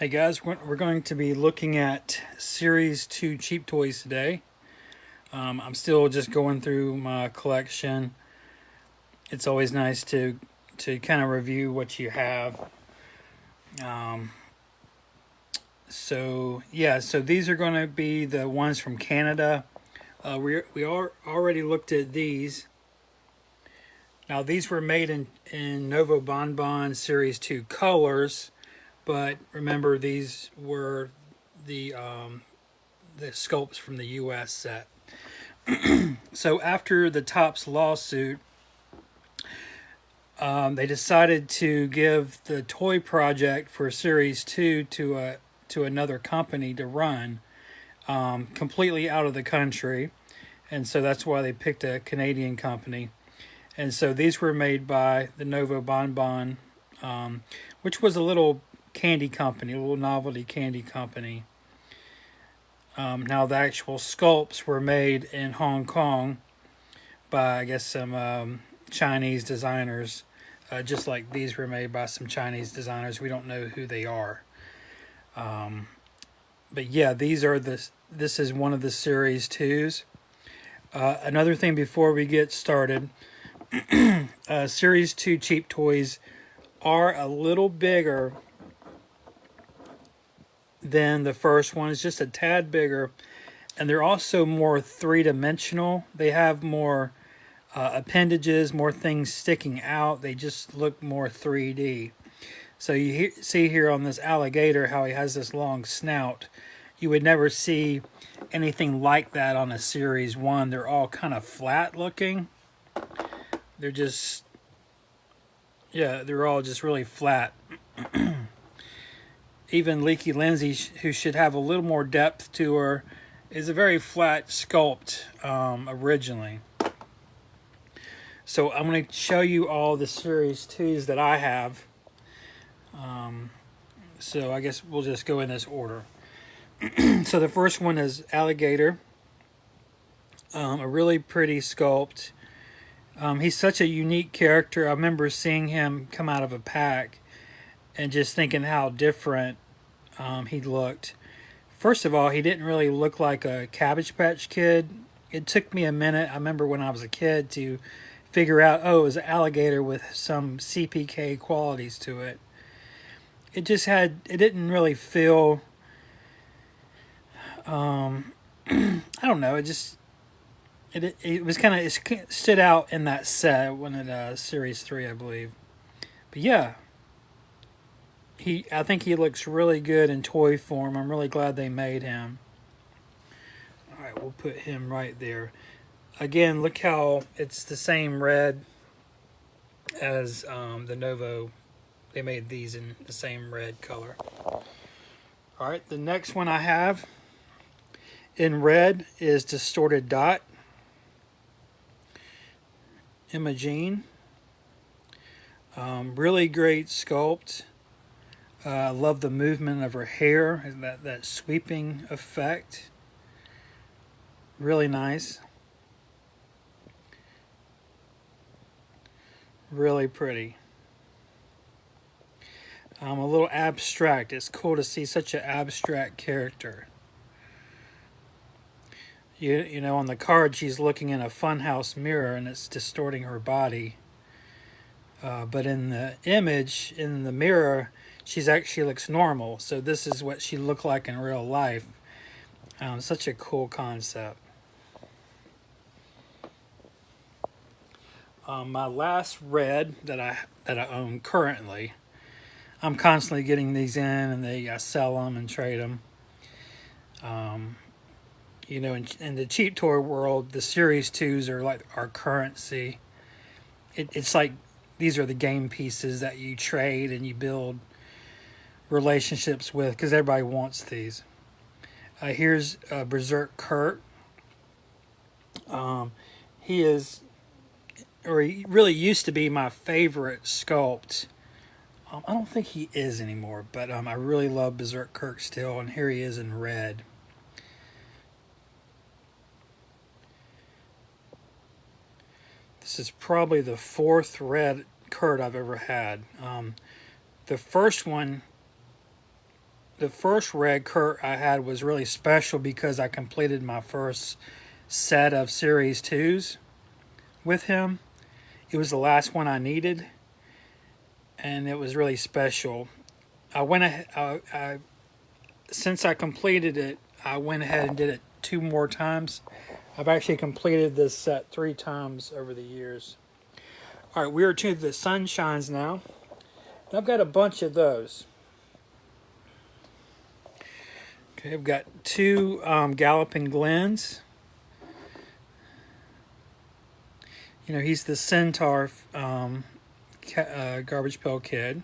Hey guys, we're going to be looking at Series 2 cheap toys today. I'm still just going through my collection. It's always nice to kind of review what you have. Um, so these are going to be the ones from Canada. We already looked at these. Now these were made in Novo Bonbon Series 2 colors, but remember these were the sculpts from the U.S. set. So after the Topps lawsuit, they decided to give the toy project for Series 2 to another company to run, completely out of the country. And so that's why they picked a Canadian company. And so these were made by the Novo Bonbon, which was a little candy company, a little novelty candy company. Now the actual sculpts were made in Hong Kong by, I guess, some Chinese designers. Just like these were made by some Chinese designers. We don't know who they are. But yeah, this is one of the Series 2s. Another thing before we get started, Series 2 cheap toys are a little bigger than the first one. It's just a tad bigger. And they're also more three-dimensional. They have more appendages, more things sticking out. They just look more 3D. So you see here on this alligator how he has this long snout. You would never see anything like that on a Series 1. They're all kind of flat looking. They're just, yeah, they're all just really flat. Even Leaky Lindsay, who should have a little more depth to her, is a very flat sculpt originally. So I'm going to show you all the Series 2s that I have. So I guess we'll just go in this order. So the first one is Alligator. A really pretty sculpt. He's such a unique character. I remember seeing him come out of a pack and just thinking how different he looked. First of all, he didn't really look like a Cabbage Patch Kid. It took me a minute, I remember when I was a kid, to figure out, oh, it was an alligator with some CPK qualities to it. It didn't really feel, I don't know, it was kind of, it stood out in that set when it, Series 3, I believe. But yeah, I think he looks really good in toy form. I'm really glad they made him. All right, we'll put him right there. Again, look how it's the same red as the Novo. They made these in the same red color. All right, the next one I have in red is Distorted Dot. Imogene. Really great sculpt. I love the movement of her hair, that sweeping effect. Really nice. Really pretty. A little abstract. It's cool to see such an abstract character. You know, on the card she's looking in a funhouse mirror and it's distorting her body. But in the image, in the mirror, she looks normal. So this is what she looked like in real life. Such a cool concept. My last red that I own currently, I'm constantly getting these in, and I sell them and trade them. You know, in the cheap toy world, the Series 2s are like our currency. It's like these are the game pieces that you trade and you build relationships with because everybody wants these. Here's Berserk Kurt. He really used to be my favorite sculpt. I don't think he is anymore, but I really love Berserk Kurt still, and here he is in red. This is probably the fourth red Kurt I've ever had. The first the first red Kurt I had was really special because I completed my first set of Series 2s with him. It was the last one I needed, and it was really special. Since I completed it, I went ahead and did it 2 more times. I've actually completed this set 3 times over the years. All right, we are to the Sunshines now. I've got a bunch of those. Okay, I've got 2 Galloping Glens. You know, he's the Centaur Garbage Pail Kid.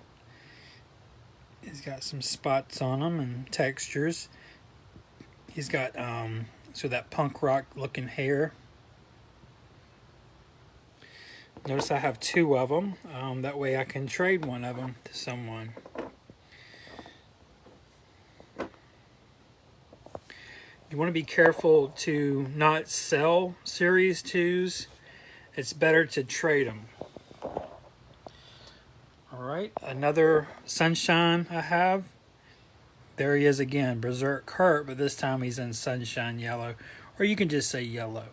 He's got some spots on him and textures. He's got that punk rock looking hair. Notice I have 2 of them. That way I can trade one of them to someone. You want to be careful to not sell Series 2s. It's better to trade them. Alright, another Sunshine I have. There he is again, Berserk Kurt, but this time he's in Sunshine Yellow. Or you can just say yellow.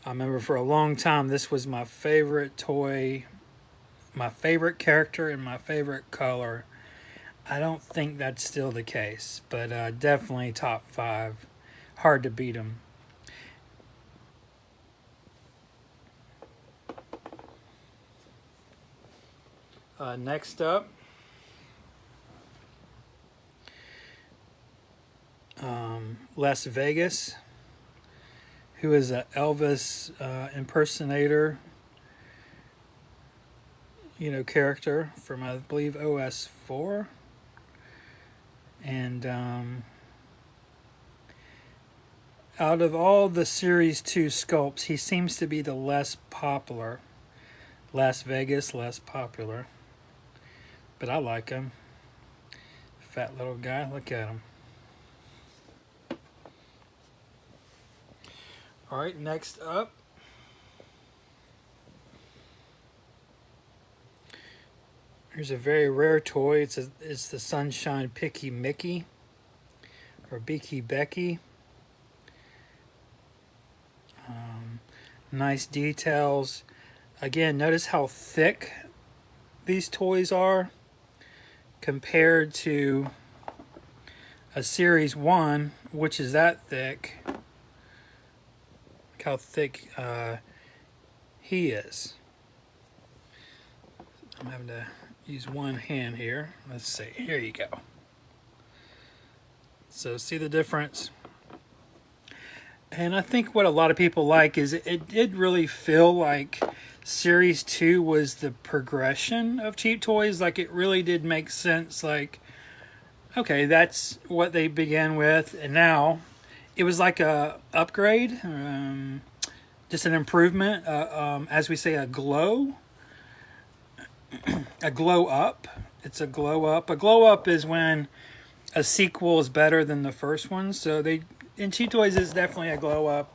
I remember for a long time this was my favorite toy, my favorite character, and my favorite color. I don't think that's still the case, but definitely top 5. Hard to beat him. Next up, Las Vegas, who is an Elvis impersonator, character from, I believe, OS 4. And out of all the Series 2 sculpts, he seems to be the less popular. Las Vegas, less popular. But I like him. Fat little guy, look at him. Alright, next up. Here's a very rare toy. It's the Sunshine Picky Mickey. Or Beaky Becky. Nice details. Again, notice how thick these toys are compared to a Series 1, which is that thick. Look how thick he is. I'm having to use one hand here. Let's see. Here you go. So see the difference? And I think what a lot of people like is it did really feel like Series 2 was the progression of cheap toys. Like, it really did make sense. Like, okay, that's what they began with, and now it was like a upgrade, just an improvement, as we say, a glow up. It's a glow up. A glow up is when a sequel is better than the first one. So in cheap toys, is definitely a glow up.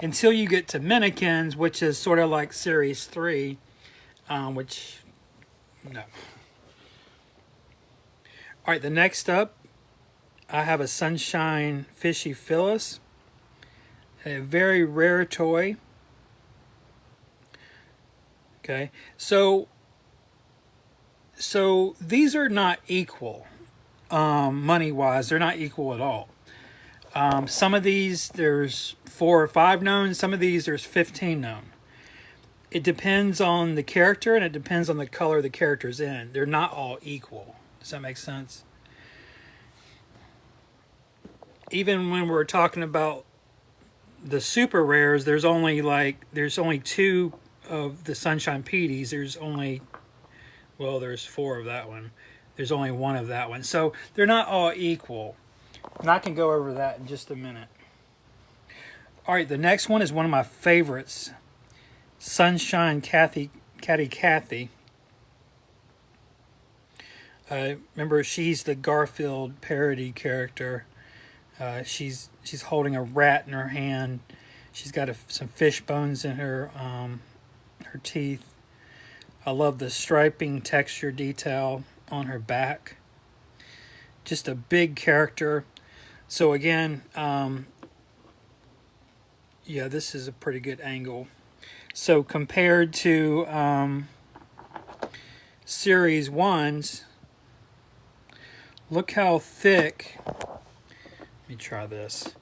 Until you get to Minikins, which is sort of like Series 3, which, no. Alright, the next up, I have a Sunshine Fishy Phyllis. A very rare toy. Okay, so these are not equal, money-wise. They're not equal at all. Some of these, there's 4 or 5 known. Some of these, there's 15 known. It depends on the character, and it depends on the color the character's in. They're not all equal. Does that make sense? Even when we're talking about the super rares, there's only 2 of the Sunshine Petey's. There's 4 of that one. There's only 1 of that one. So they're not all equal. And I can go over that in just a minute. Alright, the next one is one of my favorites. Sunshine Catty Cathy. Remember, she's the Garfield parody character. She's holding a rat in her hand. She's got some fish bones in her teeth. I love the striping texture detail on her back. Just a big character. So again, yeah, this is a pretty good angle. So compared to Series 1's, look how thick, let me try this.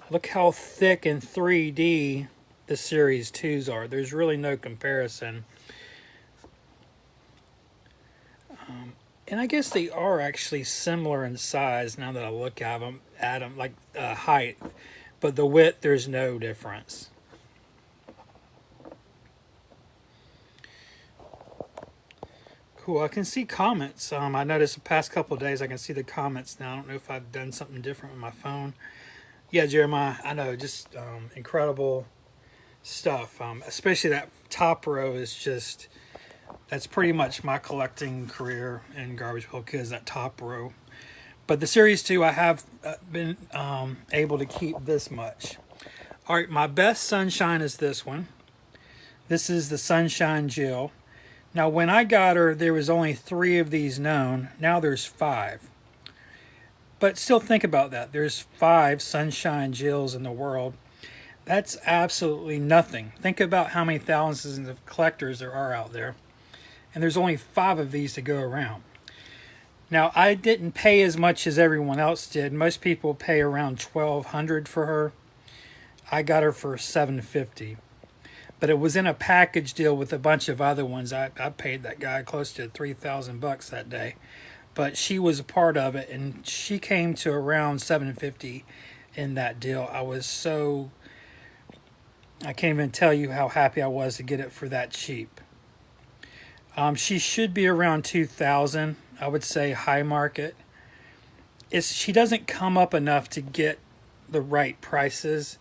Look how thick in 3D the Series 2's are. There's really no comparison. And I guess they are actually similar in size now that I look at them, like height. But the width, there's no difference. Cool, I can see comments. I noticed the past couple of days I can see the comments now. I don't know if I've done something different with my phone. Yeah, Jeremiah, I know, just incredible stuff. Especially that top row is just, that's pretty much my collecting career in Garbage Pail Kids, that top row. But the Series 2, I have been able to keep this much. All right, my best Sunshine is this one. This is the Sunshine Jill. Now, when I got her, there was only 3 of these known. Now there's 5. But still think about that. There's 5 Sunshine Jills in the world. That's absolutely nothing. Think about how many thousands of collectors there are out there. And there's only 5 of these to go around. Now, I didn't pay as much as everyone else did. Most people pay around $1,200 for her. I got her for $750. But it was in a package deal with a bunch of other ones. I paid that guy close to $3,000 that day. But she was a part of it, and she came to around $750 in that deal. I can't even tell you how happy I was to get it for that cheap. She should be around $2,000. I would say high market. She doesn't come up enough to get the right prices.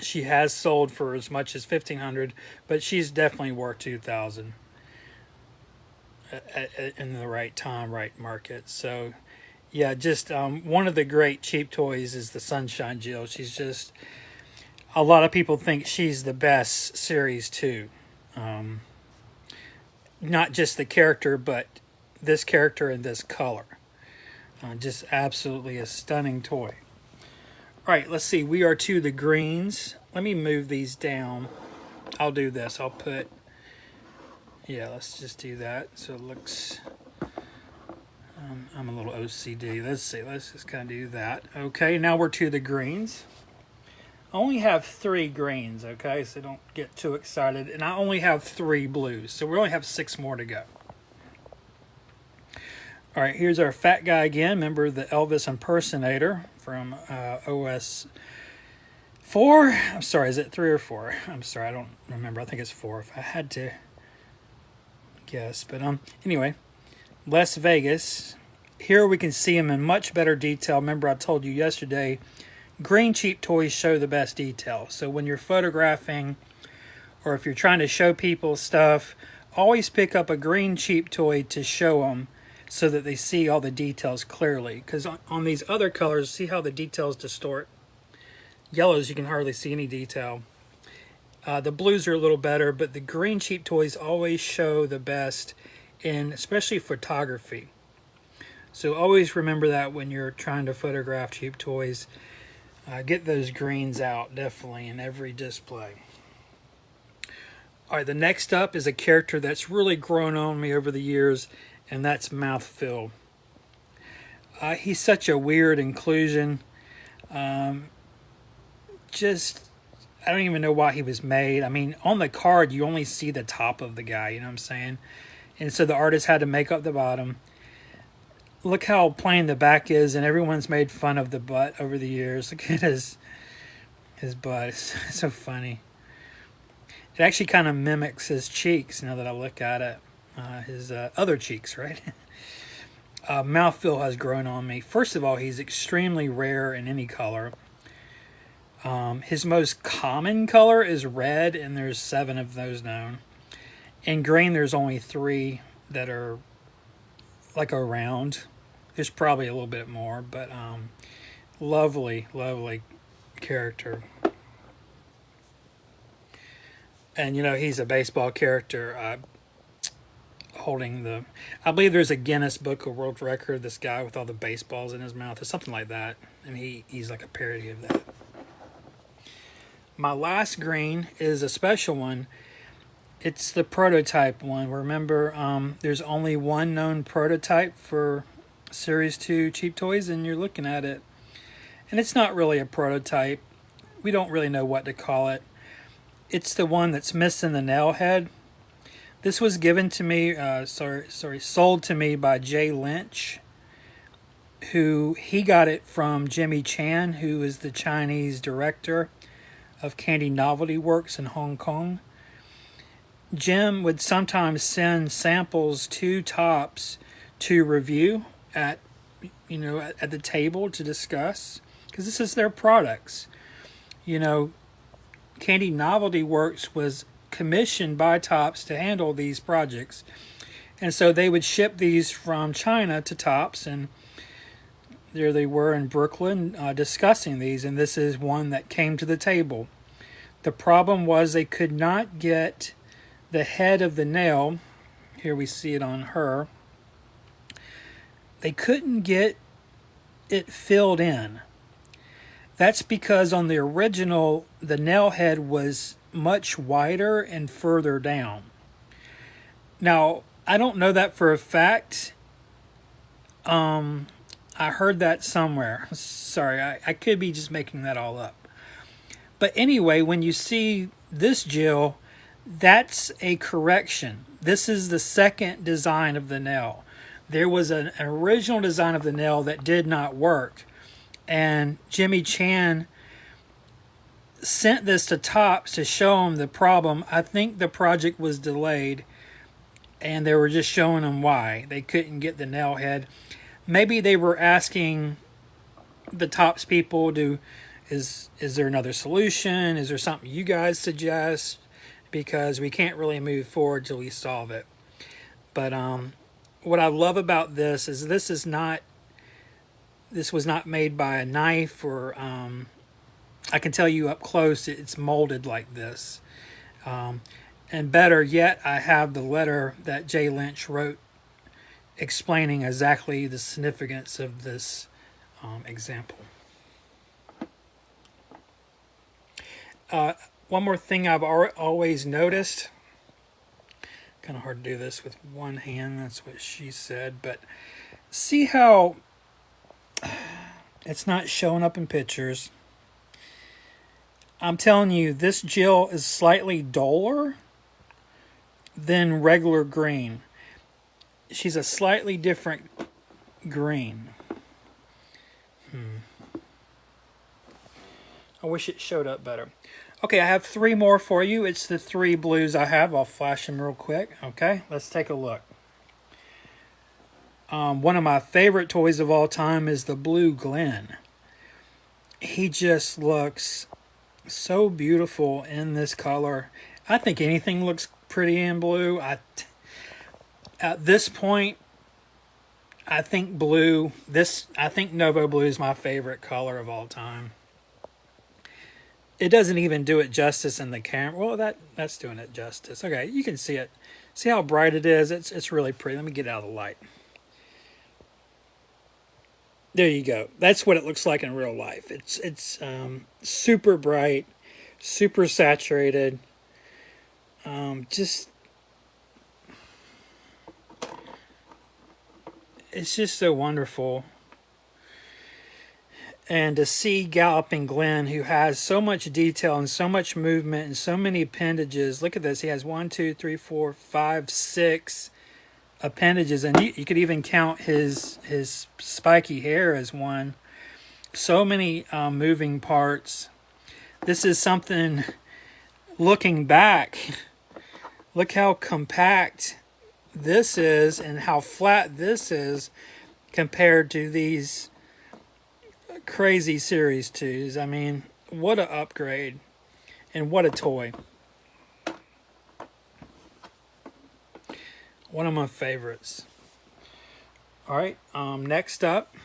She has sold for as much as $1,500, but she's definitely worth $2,000 in the right time, right market. So, yeah, just one of the great cheap toys is the Sunshine Jill. She's just, a lot of people think she's the best Series 2. Not just the character, but this character and this color. Just absolutely a stunning toy. All right, let's see. We are to the greens. Let me move these down. I'll do this. I'll put, yeah, let's just do that. So it looks, I'm a little OCD. Let's see. Let's just kind of do that. Okay, now we're to the greens. I only have 3 greens, okay? So don't get too excited. And I only have 3 blues. So we only have 6 more to go. All right, here's our fat guy again. Remember the Elvis impersonator from OS 4? I'm sorry, is it 3 or 4? I'm sorry, I don't remember. I think it's 4 if I had to guess. But anyway, Las Vegas. Here we can see him in much better detail. Remember I told you yesterday, green cheap toys show the best detail. So when you're photographing or if you're trying to show people stuff, always pick up a green cheap toy to show them so that they see all the details clearly. Because on these other colors, see how the details distort? Yellows, you can hardly see any detail. The blues are a little better, but the green cheap toys always show the best in especially photography. So always remember that when you're trying to photograph cheap toys. Get those greens out, definitely, in every display. All right, the next up is a character that's really grown on me over the years, and that's Mouthfeel. He's such a weird inclusion. Just, I don't even know why he was made. I mean, on the card, you only see the top of the guy, you know what I'm saying? And so the artist had to make up the bottom. Look how plain the back is, and everyone's made fun of the butt over the years. Look at his butt. It's so funny. It actually kind of mimics his cheeks now that I look at it. His other cheeks, right? Mouthfeel has grown on me. First of all, he's extremely rare in any color. His most common color is red, and there's 7 of those known. In green, there's only 3 that are like around. There's probably a little bit more, but lovely, lovely character. And, you know, he's a baseball character holding the... I believe there's a Guinness Book of World Record, this guy with all the baseballs in his mouth or something like that. And he's like a parody of that. My last green is a special one. It's the prototype one. Remember, there's only one known prototype for Series 2 cheap toys, and you're looking at it. And it's not really a prototype. We don't really know what to call it. It's the one that's missing the nail head. This was given to me, sold to me by Jay Lynch, who he got it from Jimmy Chan, who is the Chinese director of Candy Novelty Works in Hong Kong. Jim would sometimes send samples to Tops to review at the table to discuss, because this is their products. You know, Candy Novelty Works was commissioned by Tops to handle these projects, and so they would ship these from China to Tops, and there they were in Brooklyn discussing these, and this is one that came to the table. The problem was they could not get the head of the nail. Here we see it on her. They couldn't get it filled in. That's because on the original, the nail head was much wider and further down. Now, I don't know that for a fact. I heard that somewhere. Sorry, I could be just making that all up. But anyway, when you see this Jill, that's a correction. This is the second design of the nail. There was an original design of the nail that did not work. And Jimmy Chan sent this to Tops to show him the problem. I think the project was delayed, and they were just showing them why they couldn't get the nail head. Maybe they were asking the Tops people is there another solution? Is there something you guys suggest? Because we can't really move forward till we solve it. But what I love about this is this was not made by a knife, or I can tell you up close it's molded like this. And better yet, I have the letter that Jay Lynch wrote explaining exactly the significance of this example. One more thing I've always noticed, kind of hard to do this with one hand, that's what she said, but see how it's not showing up in pictures. I'm telling you, this Jill is slightly duller than regular green. She's a slightly different green. I wish it showed up better. Okay, I have three more for you. It's the three blues I have. I'll flash them real quick. Okay, let's take a look. One of my favorite toys of all time is the Blue Glenn. He just looks so beautiful in this color. I think anything looks pretty in blue. At this point, I think blue. I think Novo blue is my favorite color of all time. It doesn't even do it justice in the camera. Well, that's doing it justice. Okay, you can see it. See how bright it is? It's really pretty. Let me get out of the light. There you go. That's what it looks like in real life. It's super bright, super saturated. It's just so wonderful. And to see Galloping Glenn, who has so much detail and so much movement and so many appendages. Look at this. He has 1, 2, 3, 4, 5, 6 appendages. And you could even count his spiky hair as one. So many moving parts. This is something, looking back, look how compact this is and how flat this is compared to these crazy Series 2s. I mean, what an upgrade and what a toy. One of my favorites. All right, next up,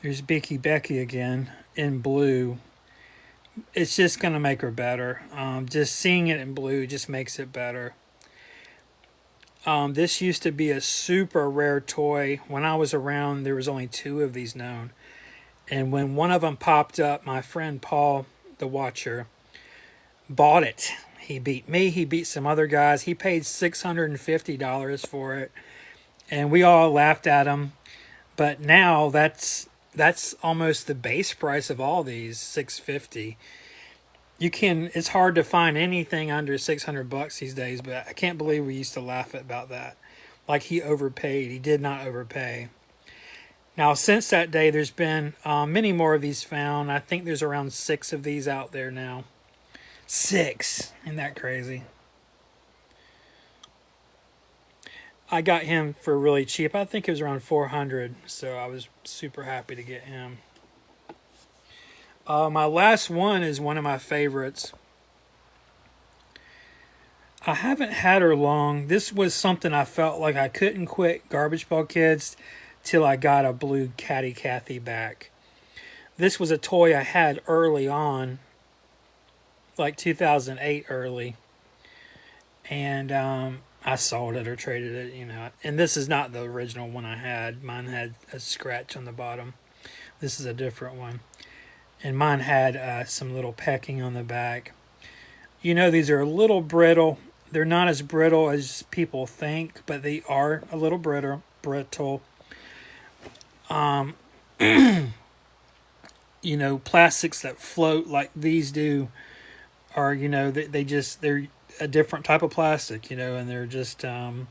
there's Becky Becky again in blue. it's just going to make her better. Just seeing it in blue just makes it better. This used to be a super rare toy. When I was around, there was only 2 of these known. And when one of them popped up, my friend Paul, the Watcher, bought it. He beat me. He beat some other guys. He paid $650 for it. And we all laughed at him. But now that's almost the base price of all these, $650. It's hard to find anything under $600 these days, but I can't believe we used to laugh about that. Like he overpaid. He did not overpay. Now, since that day, there's been many more of these found. I think there's around 6 of these out there now. 6. Isn't that crazy? I got him for really cheap. I think it was around $400, so I was super happy to get him. My last one is one of my favorites. I haven't had her long. This was something I felt like I couldn't quit Garbage Pail Kids till I got a blue Catty Cathy back. This was a toy I had early on, like 2008 early. And I sold it or traded it, you know. And this is not the original one I had. Mine had a scratch on the bottom. This is a different one. And mine had some little pecking on the back. You know, these are a little brittle. They're not as brittle as people think, but they are a little brittle. You know, plastics that float like these do are, you know, they're a different type of plastic, you know, and they're just, so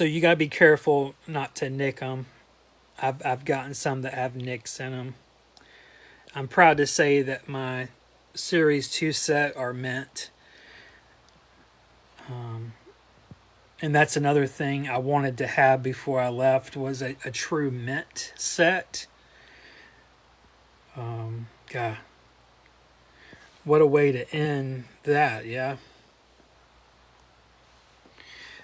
you got to be careful not to nick them. I've gotten some that have nicks in them. I'm proud to say that my Series 2 set are mint. And that's another thing I wanted to have before I left was a true mint set. God, what a way to end that, yeah?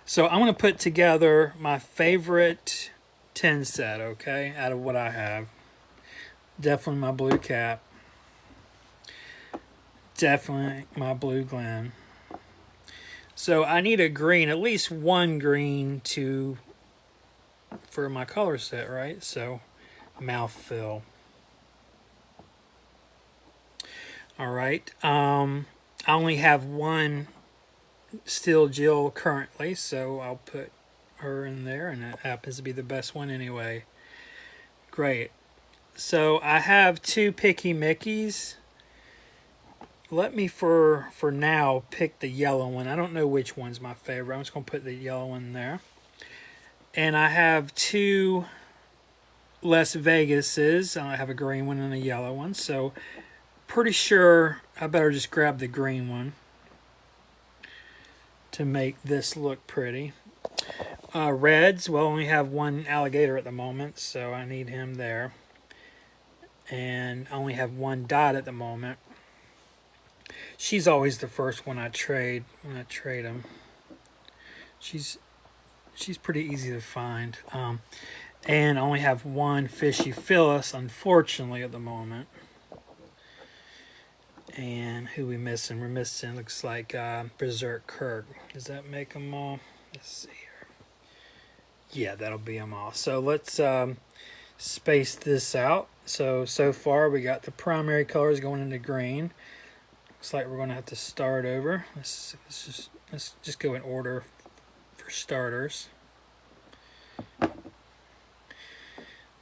So I'm going to put together my favorite 10 set, okay, out of what I have. Definitely my blue cap. Definitely my blue Glen. So I need a green, at least one green for my color set, right? So mouthfeel. All right. I only have one Steel Jill currently, so I'll put her in there, and it happens to be the best one anyway. Great. So I have 2 Picky Mickeys. Let me, for now, pick the yellow one. I don't know which one's my favorite. I'm just going to put the yellow one there. And I have 2 Las Vegases. I have a green one and a yellow one. So pretty sure I better just grab the green one to make this look pretty. Reds, well, I only have one alligator at the moment, so I need him there. And I only have one dot at the moment. She's always the first one I trade when I trade them. She's pretty easy to find. And I only have one Fishy Phyllis, unfortunately, at the moment. And who we missing? We're missing, looks like Berserk Kirk. Does that make them all? Let's see here. Yeah, that'll be them all. So let's space this out. So far we got the primary colors going into green. Looks like we're going to have to start over. Let's just go in order for starters.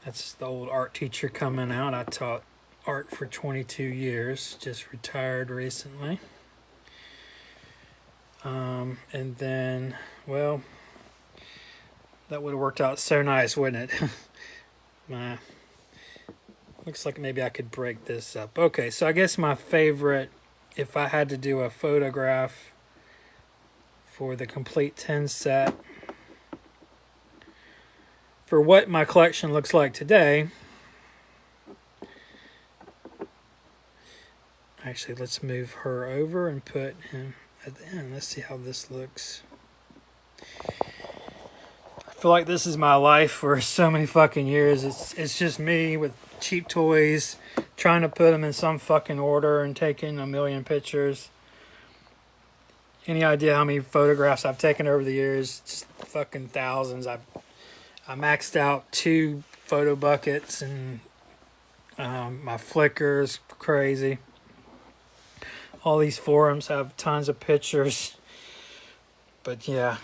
That's the old art teacher coming out. I taught art for 22 years, just retired recently. And then, well, that would have worked out so nice, wouldn't it? Looks like maybe I could break this up. Okay, so I guess my favorite, if I had to do a photograph for the complete 10 set, for what my collection looks like today, actually, let's move her over and put him at the end. Let's see how this looks. I feel like this is my life for so many fucking years. It's just me with cheap toys, trying to put them in some fucking order and taking a million pictures. Any idea how many photographs I've taken over the years? Just fucking thousands. I maxed out 2 photo buckets, and my Flickr's crazy. All these forums have tons of pictures. But yeah.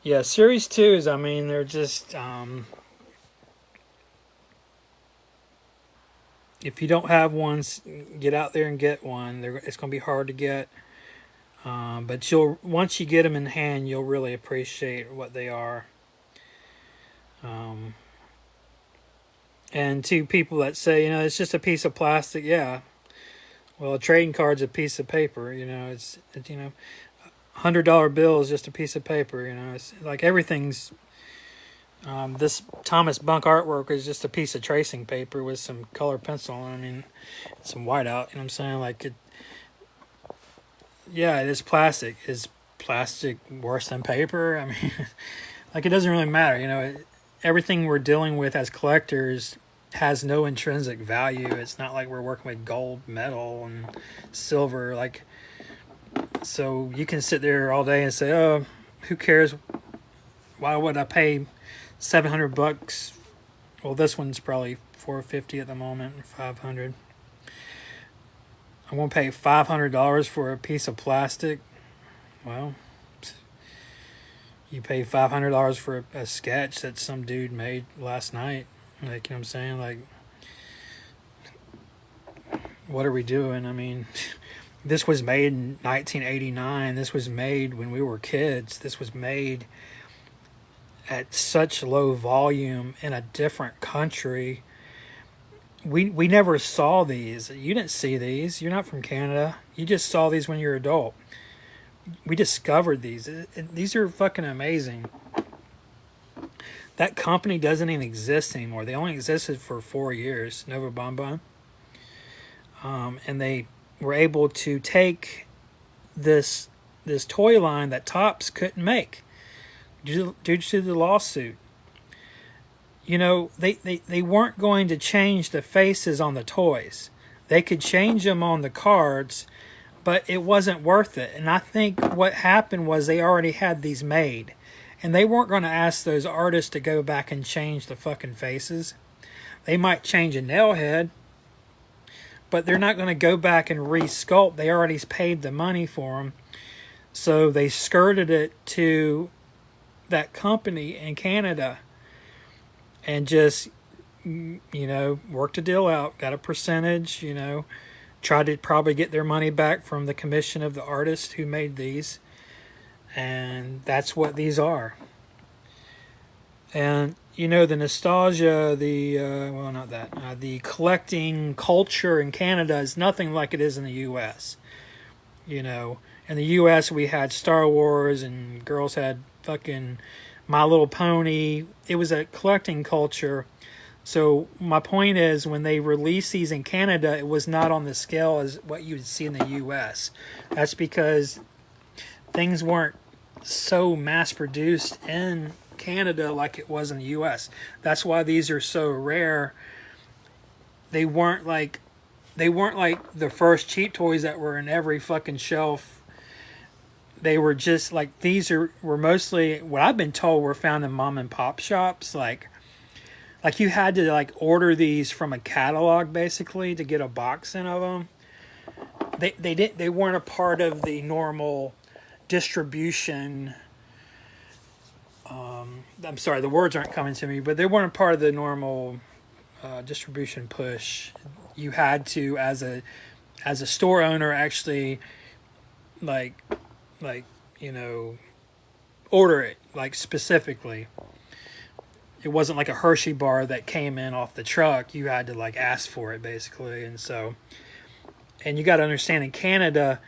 Yeah, Series 2s, I mean, they're just... if you don't have one, get out there and get one. It's going to be hard to get. But once you get them in hand, you'll really appreciate what they are. And to people that say, it's just a piece of plastic, yeah. Well, a trading card's a piece of paper, it's $100 bill is just a piece of paper, It's like everything's. This Thomas Bunk artwork is just a piece of tracing paper with some color pencil. I mean, some whiteout. You know what I'm saying? Like it. Yeah, it is plastic. Is plastic worse than paper? I mean, like it doesn't really matter. Everything we're dealing with as collectors has no intrinsic value. It's not like we're working with gold, metal, and silver. Like, so you can sit there all day and say, "Oh, who cares? Why would I pay $700? Well, this one's probably $450 at the moment, $500. I won't pay $500 for a piece of plastic. Well, you pay $500 for a sketch that some dude made last night. Like, you know what I'm saying? Like, what are we doing? I mean, this was made in 1989. This was made when we were kids. This was made at such low volume in a different country. We never saw these. You didn't see these. You're not from Canada. You just saw these when you're an adult. We discovered these. These are fucking amazing. That company doesn't even exist anymore. They only existed for 4 years, Novo Bonbon. And they were able to take this toy line that Topps couldn't make due to the lawsuit. They weren't going to change the faces on the toys. They could change them on the cards, but it wasn't worth it. And I think what happened was they already had these made. And they weren't going to ask those artists to go back and change the fucking faces. They might change a nail head, but they're not going to go back and re-sculpt. They already paid the money for them. So they skirted it to that company in Canada and just, worked a deal out, got a percentage, tried to probably get their money back from the commission of the artist who made these. And that's what these are. And, the nostalgia, the collecting culture in Canada is nothing like it is in the U.S. In the U.S. we had Star Wars and girls had fucking My Little Pony. It was a collecting culture. So my point is, when they released these in Canada, it was not on the scale as what you would see in the U.S. That's because things weren't so mass-produced in Canada like it was in the U.S. That's why these are so rare. They weren't like the first cheap toys that were in every fucking shelf. They were just like, were mostly, what I've been told, were found in mom and pop shops. Like you had to order these from a catalog basically to get a box in of them. They weren't a part of the normal distribution. I'm sorry, the words aren't coming to me, but they weren't part of the normal distribution push. You had to, as a store owner, actually order it specifically. It wasn't like a Hershey bar that came in off the truck. You had to ask for it basically. And you got to understand, in Canada,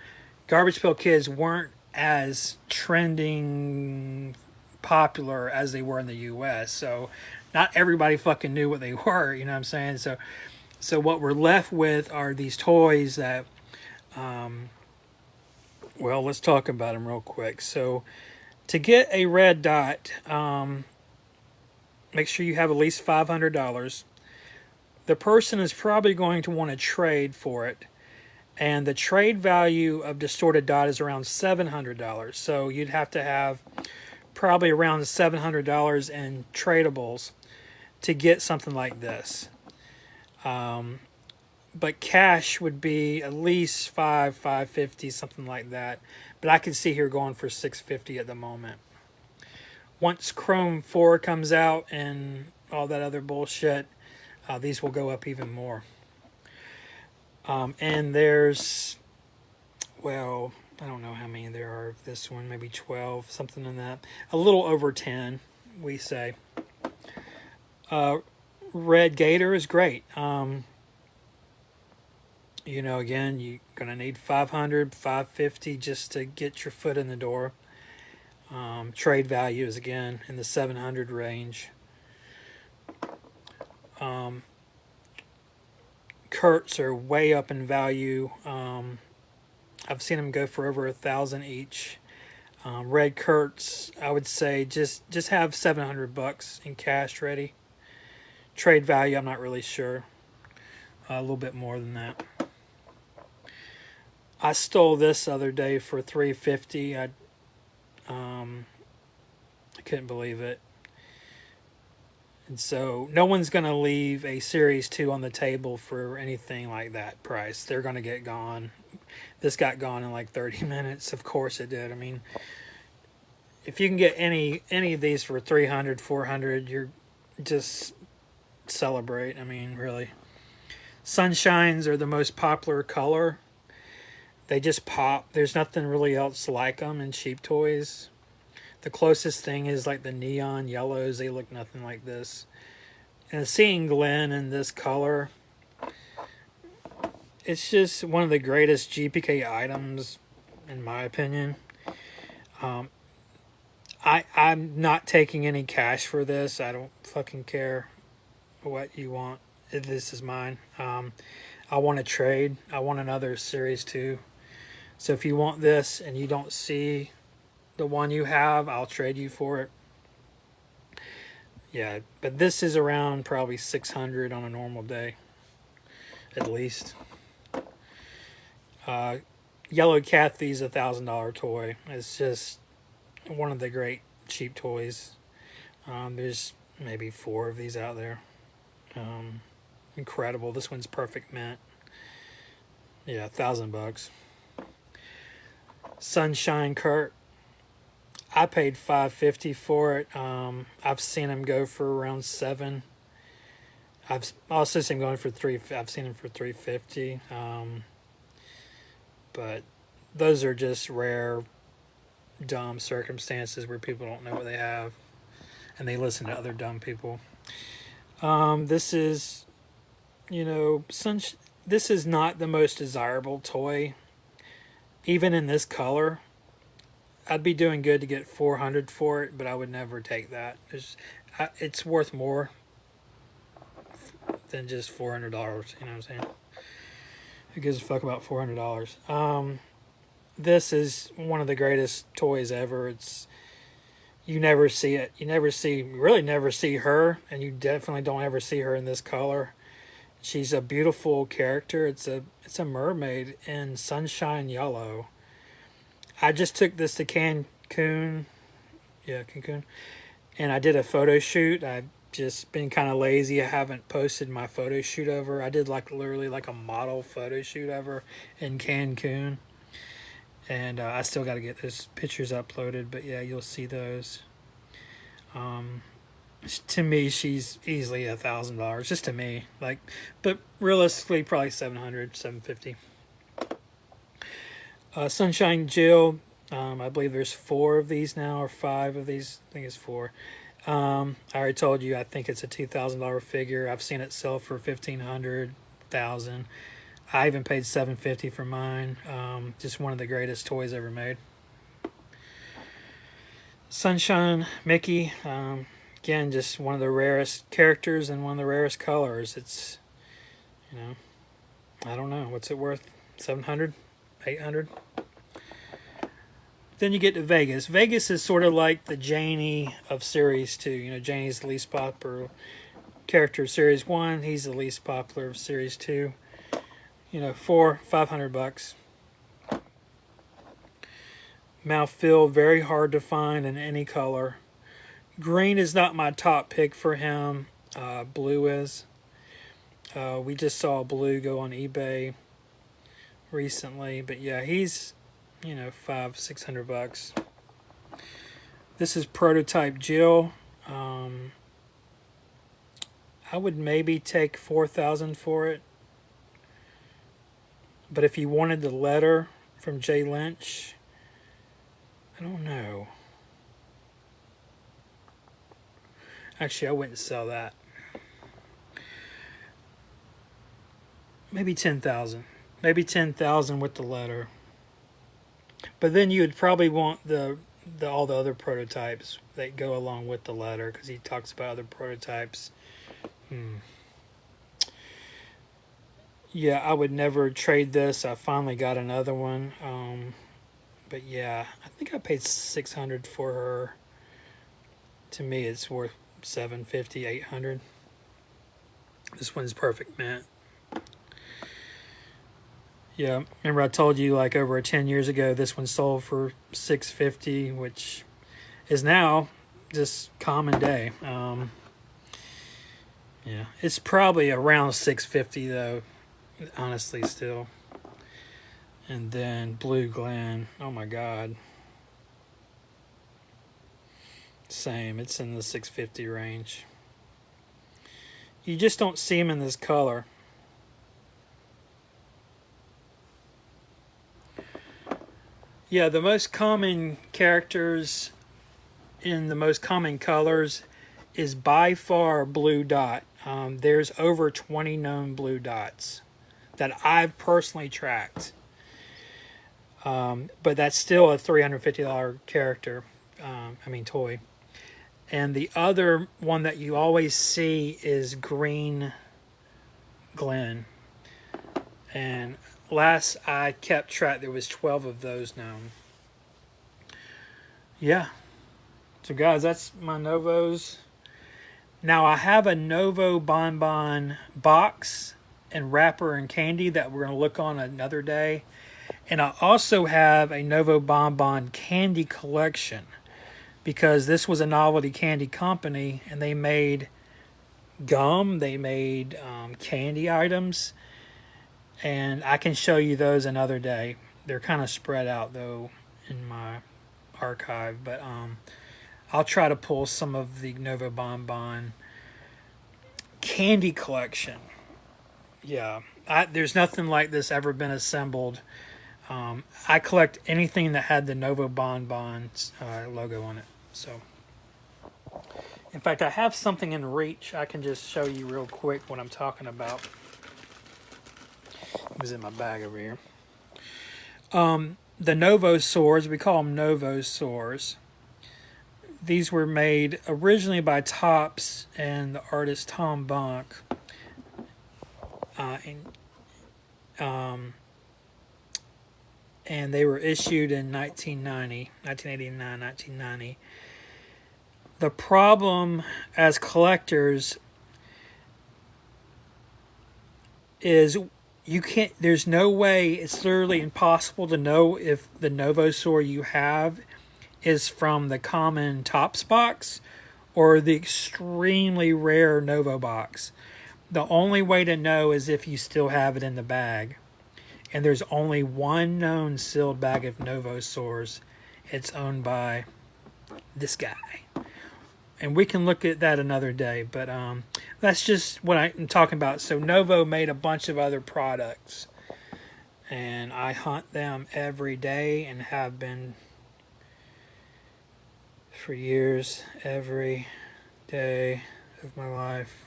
Garbage Pail Kids weren't as trending popular as they were in the US. So not everybody fucking knew what they were, you know what I'm saying? So what we're left with are these toys that let's talk about them real quick. So to get a red dot, Make sure you have at least $500. The person is probably going to want to trade for it. And the trade value of distorted dot is around $700. So you'd have to have probably around $700 in tradables to get something like this. But cash would be at least 550, something like that. But I can see here going for 650 at the moment. Once Chrome 4 comes out and all that other bullshit, these will go up even more. And there's, well, I don't know how many there are. This one, maybe 12, something in that. A little over 10, we say. Red Gator is great. You know, again, you're going to need 500, 550 just to get your foot in the door. Trade value is, again, in the 700 range. Kurtz are way up in value. I've seen them go for over $1,000 each. Red Kurtz, I would say just have $700 in cash ready. Trade value, I'm not really sure. A little bit more than that. I stole this other day for $350. I couldn't believe it. And so no one's going to leave a Series 2 on the table for anything like that price. They're going to get gone. This got gone in like 30 minutes. Of course it did. I mean, if you can get any of these for 300, 400, you're just celebrate. I mean, really. Sunshines are the most popular color. They just pop. There's nothing really else like them in cheap toys. The closest thing is like the neon yellows. They look nothing like this. And seeing Glenn in this color, it's just one of the greatest GPK items, in my opinion. I'm not taking any cash for this. I don't fucking care what you want. This is mine. I want to trade. I want another Series 2. So if you want this and you don't see the one you have, I'll trade you for it. Yeah, but this is around probably 600 on a normal day, at least. Yellow Cathy's $1,000 toy. It's just one of the great cheap toys. There's maybe 4 of these out there. Incredible. This one's perfect mint. Yeah, $1,000. Sunshine Kurt. I paid $550 for it. I've seen him go for around $7. I've also seen him going for $3. I've seen him for $350. But those are just rare, dumb circumstances where people don't know what they have, and they listen to other dumb people. This is, you know, this is not the most desirable toy. Even in this color, I'd be doing good to get $400 for it, but I would never take that. It's worth more than just $400. You know what I'm saying? Who gives a fuck about $400? This is one of the greatest toys ever. You never see it. You really never see her, and you definitely don't ever see her in this color. She's a beautiful character. It's a mermaid in sunshine yellow. I just took this to Cancun. Yeah, Cancun. And I did a photo shoot. I've just been kind of lazy. I haven't posted my photo shoot over. I did literally a model photo shoot over in Cancun. And I still got to get those pictures uploaded. But yeah, you'll see those. To me, she's easily $1,000, just to me. But realistically, probably $700, $750. Sunshine Jill. I believe there's 4 of these now, or 5 of these. I think it's 4. I already told you. I think it's a $2,000 figure. I've seen it sell for $1,500, $1,000. I even paid $750 for mine. Just one of the greatest toys ever made. Sunshine Mickey. Again, just one of the rarest characters and one of the rarest colors. It's, I don't know. What's it worth? $700? $800? Then you get to Vegas. Vegas is sort of like the Janie of Series 2. You know, Janie's the least popular character of Series 1. He's the least popular of Series 2. You know, $500. Mouthfeel, very hard to find in any color. Green is not my top pick for him. Blue is. We just saw blue go on eBay recently, but yeah, he's, you know, $500-600. This is prototype Jill. I would maybe take $4,000 for it, but if you wanted the letter from Jay Lynch, I don't know. Actually, I wouldn't sell that. Maybe 10,000. Maybe 10,000 with the letter. But then you would probably want all the other prototypes that go along with the letter, because he talks about other prototypes. Yeah, I would never trade this. I finally got another one. But yeah, I think I paid $600 for her. To me, it's worth $750, $800. This one's perfect, man. Yeah, remember I told you like over 10 years ago this one sold for $650, which is now just common day. Yeah, it's probably around $650 though, honestly still. And then Blue Glen, oh my God. Same, it's in the $650 range. You just don't see them in this color. Yeah, the most common characters in the most common colors is by far Blue Dot. There's over 20 known Blue Dots that I've personally tracked. But that's still a $350 character, toy. And the other one that you always see is Green Glen. And last I kept track, there was 12 of those known. Yeah. So guys, that's my Novos. Now I have a Novo Bonbon box and wrapper and candy that we're going to look on another day. And I also have a Novo Bonbon candy collection, because this was a novelty candy company and they made gum, they made candy items. And I can show you those another day. They're kind of spread out though in my archive, but I'll try to pull some of the Novo Bonbon candy collection. Yeah, there's nothing like this ever been assembled. I collect anything that had the Novo Bonbon logo on it. So, in fact, I have something in reach. I can just show you real quick what I'm talking about. It was in my bag over here. The Novo swords, we call them Novo swords. These were made originally by Topps and the artist Tom Bonk. And they were issued in 1989, 1990. The problem as collectors is you can't, there's no way, it's literally impossible to know if the Novo sword you have is from the common Topps box or the extremely rare Novo box. The only way to know is if you still have it in the bag. And there's only one known sealed bag of Novo swords. It's owned by this guy. And we can look at that another day, but that's just what I'm talking about. So Novo made a bunch of other products, and I hunt them every day and have been for years, every day of my life.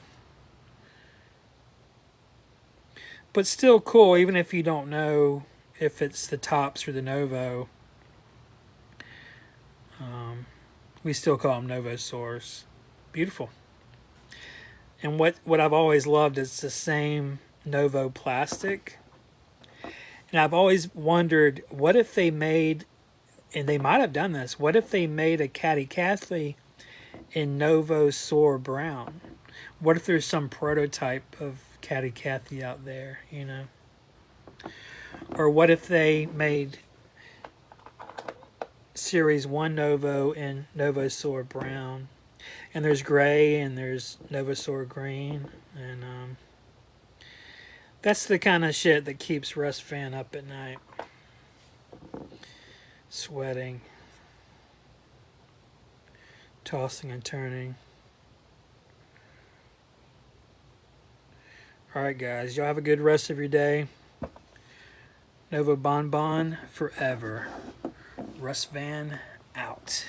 But still cool, even if you don't know if it's the Topps or the Novo. We still call them Novo swords. Beautiful. And what I've always loved is the same Novo plastic. And I've always wondered, what if they made and they might have done this. What if they made a Caddy Cathy in Novo Sour Brown? What if there's some prototype of Caddy Cathy out there, you know? Or what if they made Series 1 Novo in Novo Sour Brown? And there's gray and there's Novo Sour Green. And that's the kind of shit that keeps Russ Van up at night. Sweating. Tossing and turning. Alright guys, y'all have a good rest of your day. Novo Bonbon forever. Russ Van out.